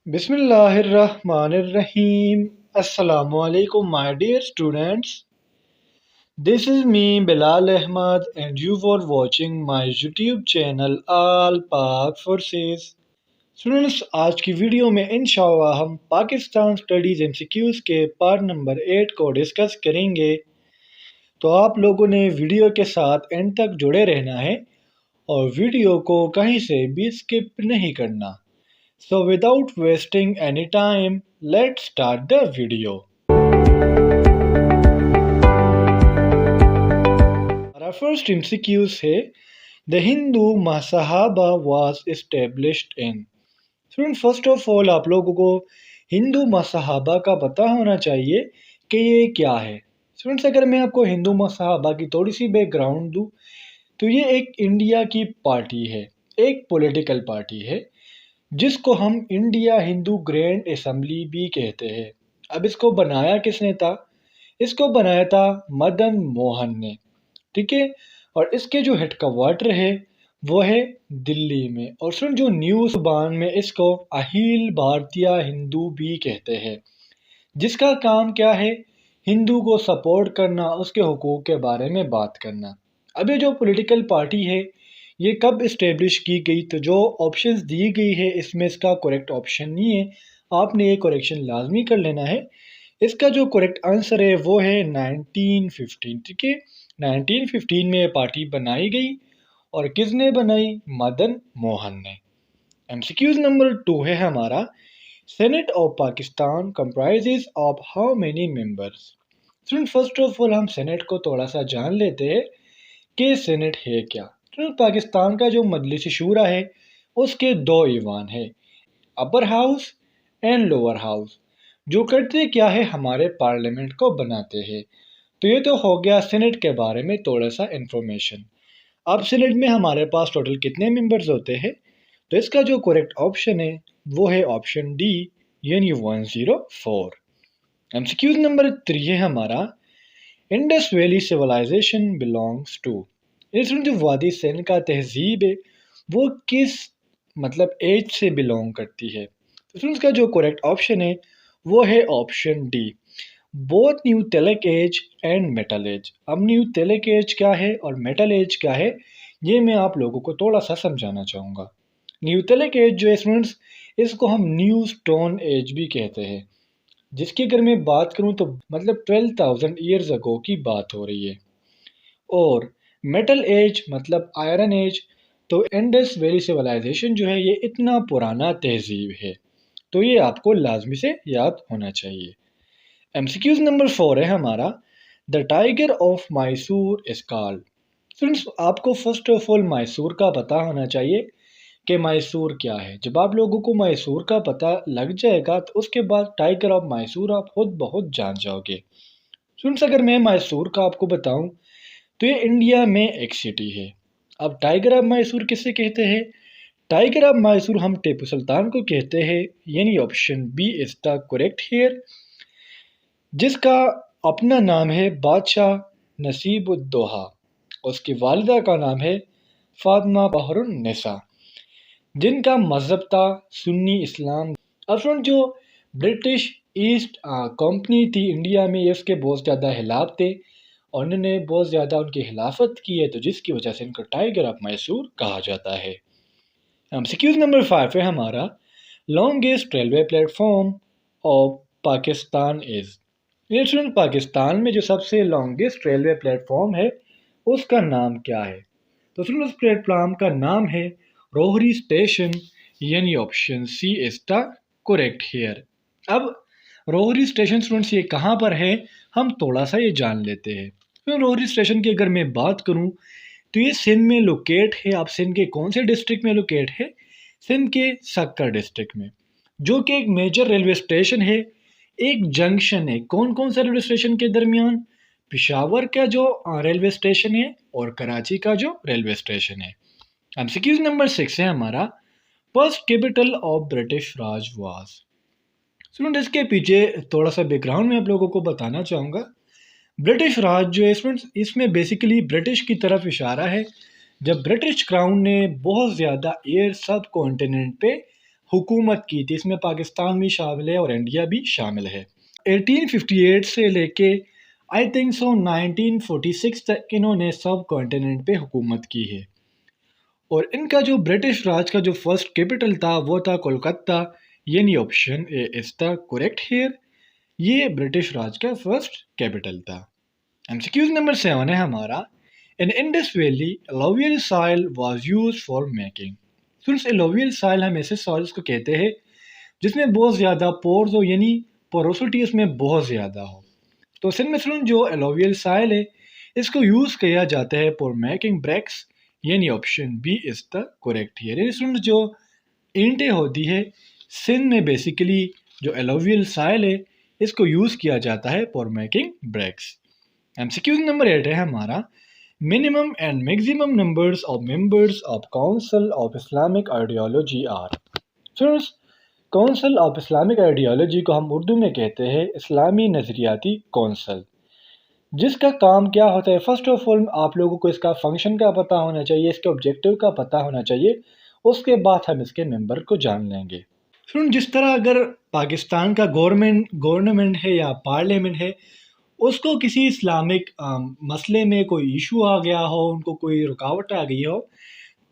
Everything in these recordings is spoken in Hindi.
Bismillahirrahmanirrahim. Assalamu alaikum, my dear students. This is me, Bilal Ahmad, and you are watching my YouTube channel All Pak Forces. Students, आज की वीडियो में इंशाअल्लाह हम पाकिस्तान स्टडीज़ एमसीक्यूज़ के पार्ट नंबर 8 को डिस्कस करेंगे। तो आप लोगों ने वीडियो के साथ एंड तक जुड़े रहना है और वीडियो को कहीं से भी स्किप नहीं करना। So without wasting any time, let's start the video. Our first MCQ है The Hindu Mahasabha was established in. Student, first of all आप लोगों को हिंदू महासभा का पता होना चाहिए कि ये क्या है। स्टूडेंट्स, अगर मैं आपको हिंदू महासभा की थोड़ी सी बैकग्राउंड दूँ तो ये एक इंडिया की पार्टी है, एक पॉलिटिकल पार्टी है जिसको हम इंडिया हिंदू ग्रैंड असेंबली भी कहते हैं। अब इसको बनाया किसने था? इसको बनाया था मदन मोहन ने, ठीक है। और इसके जो हेडक्वार्टर है वो है दिल्ली में। और सुन, जो न्यू जुबान में इसको अखिल भारतीय हिंदू भी कहते हैं, जिसका काम क्या है? हिंदू को सपोर्ट करना, उसके हुकूक के बारे में बात करना। अब ये जो पॉलिटिकल पार्टी है ये कब इस्टेब्लिश की गई? तो जो ऑप्शंस दी गई है इसमें इसका करेक्ट ऑप्शन नहीं है, आपने ये करेक्शन लाजमी कर लेना है। इसका जो करेक्ट आंसर है वो है 1915, ठीक है। 1915 में ये पार्टी बनाई गई और किसने बनाई? मदन मोहन ने। एमसीक्यूज नंबर 2 है हमारा senate of Pakistan comprises of how many members. Student, first of all हम सेनेट को थोड़ा सा जान लेते हैं कि सेनेट है क्या। तो पाकिस्तान का जो मजलिस शूरा है उसके दो ईवान है, upper house and lower house. जो करते क्या है, हमारे पार्लियामेंट को बनाते हैं। तो ये तो हो गया सेनेट के बारे में थोड़ा सा इंफॉर्मेशन। अब सेनेट में हमारे पास टोटल कितने मेंबर्स होते हैं? तो इसका जो करेक्ट ऑप्शन है वो है ऑप्शन डी, यानी 104। एमसीक्यूज नंबर 3 है हमारा Indus valley civilisation belongs to. इसमें जो वादी सिंध का तहजीब है वो किस एज से बिलोंग करती है? तो इसका जो करेक्ट ऑप्शन है वो है option D, both neolithic age and metal age. अब न्यूथेलिक एज क्या है और मेटल एज क्या है, ये मैं आप लोगों को थोड़ा सा समझाना चाहूँगा। न्यूथेलिक एज जो है स्टूडेंट्स, इसको हम न्यू स्टोन एज भी कहते हैं, जिसकी अगर मैं बात करूँ तो 12,000 ईयर्स अगो की बात हो रही है। और मेटल एज आयरन एज, तो इंडस वैली सिविलाइजेशन जो है ये इतना पुराना तहजीब है, तो ये आपको लाजमी से याद होना चाहिए। एमसीक्यूज नंबर 4 है हमारा the tiger of Mysore is called. Friends, आपको फर्स्ट ऑफ ऑल मैसूर का पता होना चाहिए कि मैसूर क्या है। जब आप लोगों को मैसूर का पता लग जाएगा तो उसके बाद टाइगर ऑफ मैसूर आप खुद बहुत जान जाओगे। फ्रेंड्स, अगर मैं मैसूर का आपको बताऊं तो ये इंडिया में एक सिटी है। अब टाइगर ऑफ मैसूर किसे कहते हैं? टाइगर ऑफ मैसूर हम टीपू सुल्तान को कहते हैं, यानी option B is the correct here, जिसका अपना नाम है बादशाह नसीबुद्दौला। उसकी वालिदा का नाम है फातिमा बहरुन्निसा, जिनका मजहब था सुन्नी इस्लाम। अब फ्रेंड, जो ब्रिटिश ईस्ट कंपनी थी इंडिया में, ये उसके बहुत ज़्यादा हिलाफ थे और उन्होंने बहुत ज़्यादा उनकी खिलाफत की है, तो जिसकी वजह से इनको टाइगर ऑफ मैसूर कहा जाता है। एमसीक्यूज नंबर 5 है हमारा longest railway platform of Pakistan is. ये स्टूडेंट, पाकिस्तान में जो सबसे लॉन्गेस्ट रेलवे प्लेटफॉर्म है उसका नाम क्या है? तो स्टूडेंट, उस प्लेटफॉर्म का नाम है रोहरी स्टेशन, यानी option C is the correct here. अब रोहरी स्टेशन स्टूडेंट्स ये कहाँ पर है, हम थोड़ा सा ये जान लेते हैं। तो रोहरी स्टेशन की अगर मैं बात करूँ तो ये सिंध में लोकेट है। आप सिंध के कौन से डिस्ट्रिक्ट में लोकेट है? सिंध के सक्कर डिस्ट्रिक्ट में, जो कि एक मेजर रेलवे स्टेशन है, एक जंक्शन है। कौन कौन सा रेलवे स्टेशन के दरमियान? पिशावर का जो रेलवे स्टेशन है और कराची का जो रेलवे स्टेशन है। एमसीक्यूज नंबर 6 है हमारा first capital of British Raj was. Student, इसके पीछे थोड़ा सा बैकग्राउंड में आप लोगों को बताना चाहूँगा। ब्रिटिश राज जो है स्टूडेंट्स, इसमें बेसिकली ब्रिटिश की तरफ इशारा है। जब ब्रिटिश क्राउन ने बहुत ज़्यादा एयर सब कॉन्टिनेंट पे हुकूमत की थी। इसमें पाकिस्तान भी शामिल है और इंडिया भी शामिल है। 1858 से लेके आई थिंक सो 1946 तक इन्होंने सब कॉन्टिनेंट पे हुकूमत की है। और इनका जो ब्रिटिश राज का जो फर्स्ट कैपिटल था वो था कोलकाता, यानी option A is the correct here. ये ब्रिटिश राज का फर्स्ट कैपिटल था। एमसीक्यूज नंबर 7 है हमारा, in Indus valley alluvial soil was used for making. Friends, alluvial soil हम ऐसे सॉइल्स को कहते हैं जिसमें बहुत ज़्यादा पोर्स हो, यानी पोरोसिटी उसमें बहुत ज़्यादा हो। तो असल में फ्रेंड जो एलोवियल सॉइल है इसको यूज़ किया जाता है फॉर मेकिंग ब्रेक्स, यानी option B is the correct here. यानी फ्रेंड जो ईंटें होती है सिंध में बेसिकली जो एलोवियल सॉइल है इसको यूज़ किया जाता है for making bricks. MCQs number 8 है हमारा, minimum and maximum numbers of members of council of Islamic ideology are. Friends, council of Islamic ideology को हम उर्दू में कहते हैं इस्लामी नज़रियाती कौंसल, जिसका काम क्या होता है। फर्स्ट ऑफ ऑल आप लोगों को इसका फंक्शन का पता होना चाहिए, इसके ऑब्जेक्टिव का पता होना चाहिए, उसके बाद हम इसके मेंबर को जान लेंगे। फ्रेंड, जिस तरह अगर पाकिस्तान का गवर्नमेंट है या पार्लियामेंट है उसको किसी इस्लामिक मसले में कोई इशू आ गया हो, उनको कोई रुकावट आ गई हो,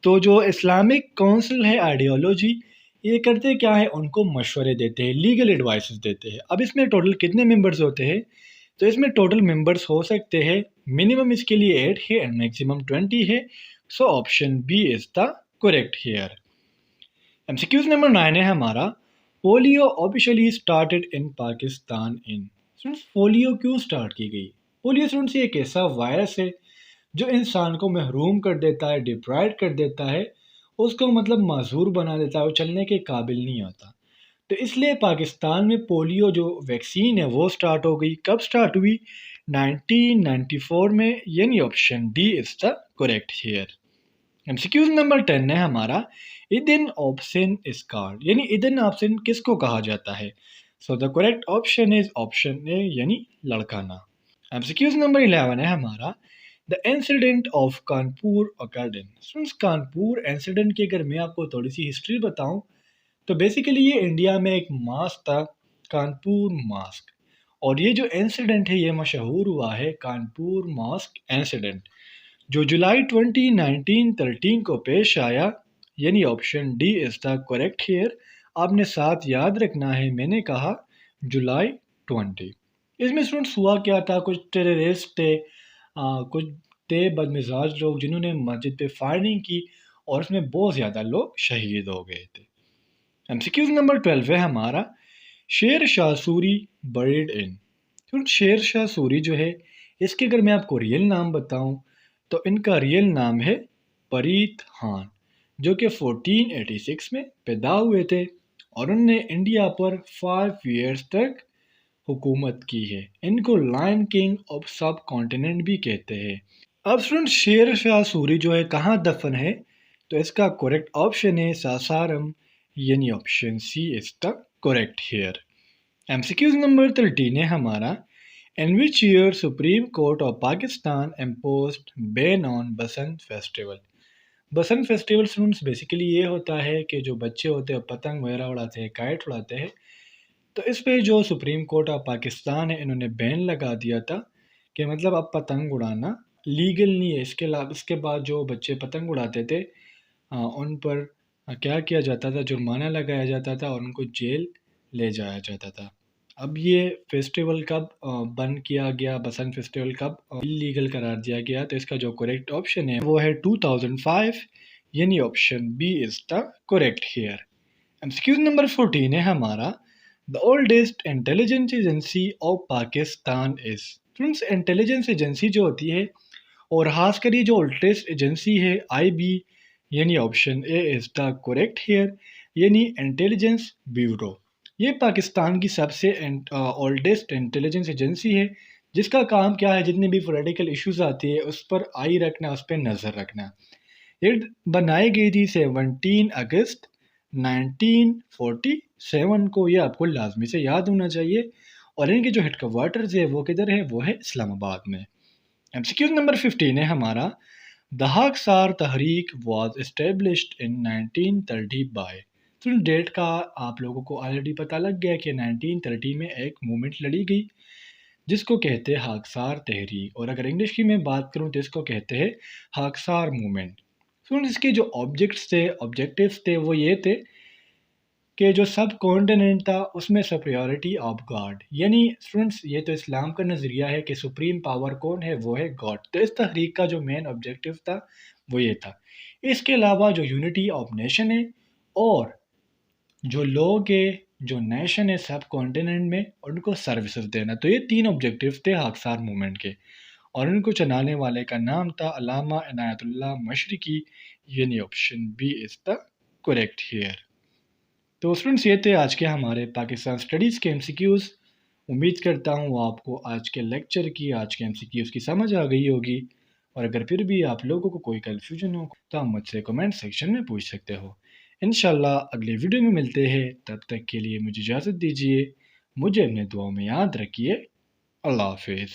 तो जो इस्लामिक काउंसिल है आइडियोलॉजी ये करते क्या है, उनको मशवरे देते हैं, लीगल एडवाइसेस देते हैं। अब इसमें टोटल कितने मेंबर्स होते हैं, तो इसमें टोटल मेंबर्स हो सकते हैं, मिनिमम इसके लिए 8 है एंड मैक्सिमम 20 है। So option B is the correct here. MCQs number 9 है हमारा, polio officially started in Pakistan in. Students, polio क्यों स्टार्ट की गई? पोलियो स्टूडेंट्स एक ऐसा वायरस है जो इंसान को महरूम कर देता है, डिप्राइव कर देता है, उसको मतलब माजूर बना देता है, वो चलने के काबिल नहीं होता। तो इसलिए पाकिस्तान में पोलियो जो वैक्सीन है वो स्टार्ट हो गई। कब स्टार्ट हुई? 1994 में, यानी option D is the correct here. MCQs number 10 है हमारा, इदन ऑप्शन इज कार्ड, यानी इदन ऑप्शन किसको कहा जाता है? So the correct option is option A, यानी लड़काना। एमसीक्यूज नंबर 11 है हमारा, द इंसिडेंट ऑफ कानपुर अकैडन। स्टूडेंट्स, कानपुर इंसिडेंट की अगर मैं आपको थोड़ी सी हिस्ट्री बताऊं तो बेसिकली ये इंडिया में एक मास्क था, कानपुर मास्क। और ये जो इंसिडेंट है ये मशहूर हुआ है कानपुर मास्क इंसिडेंट, जो जुलाई 2013 को पेश आया, यानी option D is the correct here. आपने साथ याद रखना है, मैंने कहा जुलाई 20। इसमें स्टूडेंट्स हुआ क्या था, कुछ टेररिस्ट थे, कुछ थे बदमिजाज लोग जिन्होंने मस्जिद पे फायरिंग की और उसमें बहुत ज़्यादा लोग शहीद हो गए थे। एमसीक्यूज नंबर 12 है हमारा, शेर शाह सूरी बरीड इन। शेर शाह सूरी जो है इसके अगर मैं आपको रियल नाम बताऊं तो इनका रियल नाम है फरीद खान, जो कि 1486 में पैदा हुए थे और उनने इंडिया पर 5 इयर्स तक हुकूमत की है। इनको लायन किंग ऑफ सब कॉन्टिनेंट भी कहते हैं। अब स्टूडेंट, शेर शाह सूरी जो है कहाँ दफन है, तो इसका करेक्ट ऑप्शन है सासारम, यानी option C is the correct here. MCQs number 13 है हमारा, in which year Supreme Court of Pakistan imposed ban on Basant festival. Basant festival students basically ये होता है कि जो बच्चे होते हैं पतंग वगैरह उड़ाते हैं, काइट उड़ाते हैं, तो इस पे जो सुप्रीम कोर्ट ऑफ पाकिस्तान है इन्होंने बैन लगा दिया था कि मतलब अब पतंग उड़ाना लीगल नहीं है। इसके बाद जो बच्चे पतंग उड़ाते थे उन पर क्या किया जाता था, जुर्माना लगाया जाता था और उनको जेल ले जाया जाता था। अब ये फेस्टिवल कब बंद किया गया, बसंत फेस्टिवल कब इलीगल करार दिया गया, तो इसका जो करेक्ट ऑप्शन है वो है 2005, यानी option B is the correct here. MCQs number 14 है हमारा, the oldest intelligence agency of Pakistan is. Friends, intelligence agency जो होती है और खासकर ये जो ओल्डेस्ट एजेंसी है आईबी, यानी option A is the correct here, यानी इंटेलिजेंस ब्यूरो। ये पाकिस्तान की सबसे ओल्डेस्ट इंटेलिजेंस एजेंसी है जिसका काम क्या है, जितने भी पॉलिटिकल इश्यूज आते हैं उस पर आई रखना, उस पर नज़र रखना। ये बनाई गई थी 17 अगस्त 1947 को, ये आपको लाजमी से याद होना चाहिए। और इनके जो हेडक्वार्टर्स है वो किधर है, वो है इस्लामाबाद में। एमसीक्यूज नंबर 15 है हमारा, the Khaksar Tehreek was established in 1930 by. Student date का आप लोगों को ऑलरेडी पता लग गया कि 1930 में एक मूवमेंट लड़ी गई जिसको कहते हैं खाकसार तहरीक, और अगर इंग्लिश की मैं बात करूँ तो इसको कहते हैं खाकसार मूवमेंट। स्टूडेंट इसके जो ऑब्जेक्टिव्स थे वो ये थे कि जो सब कॉन्टिनेंट था उसमें सुपरियॉरिटी ऑफ गॉड, यानी स्टूडेंट्स ये तो इस्लाम का नज़रिया है कि सुप्रीम पावर कौन है, वो है गॉड। तो इस तहरीक का जो मेन ऑब्जेक्टिव था वो ये था। इसके अलावा जो यूनिटी ऑफ नेशन है और जो लोग है, जो नेशन है सब कॉन्टिनेंट में, उनको सर्विसेज देना। तो ये तीन ऑब्जेक्टिव्स थे खाकसार मूवमेंट के, और इनको चलाने वाले का नाम था अल्लामा इनायतुल्लाह मशरिकी, यानी option B is the correct here. तो स्टूडेंट्स ये थे आज के हमारे पाकिस्तान स्टडीज़ के एमसीक्यूज़। उम्मीद करता हूँ आपको आज के लेक्चर की, आज के एमसीक्यूज़ की समझ आ गई होगी, और अगर फिर भी आप लोगों को कोई कन्फ्यूजन हो तो आप मुझसे कमेंट सेक्शन में पूछ सकते हो। इंशाल्लाह अगले वीडियो में मिलते हैं, तब तक के लिए मुझे इजाज़त दीजिए। मुझे अपने दुआओं में याद रखिए। अल्लाह हाफिज़।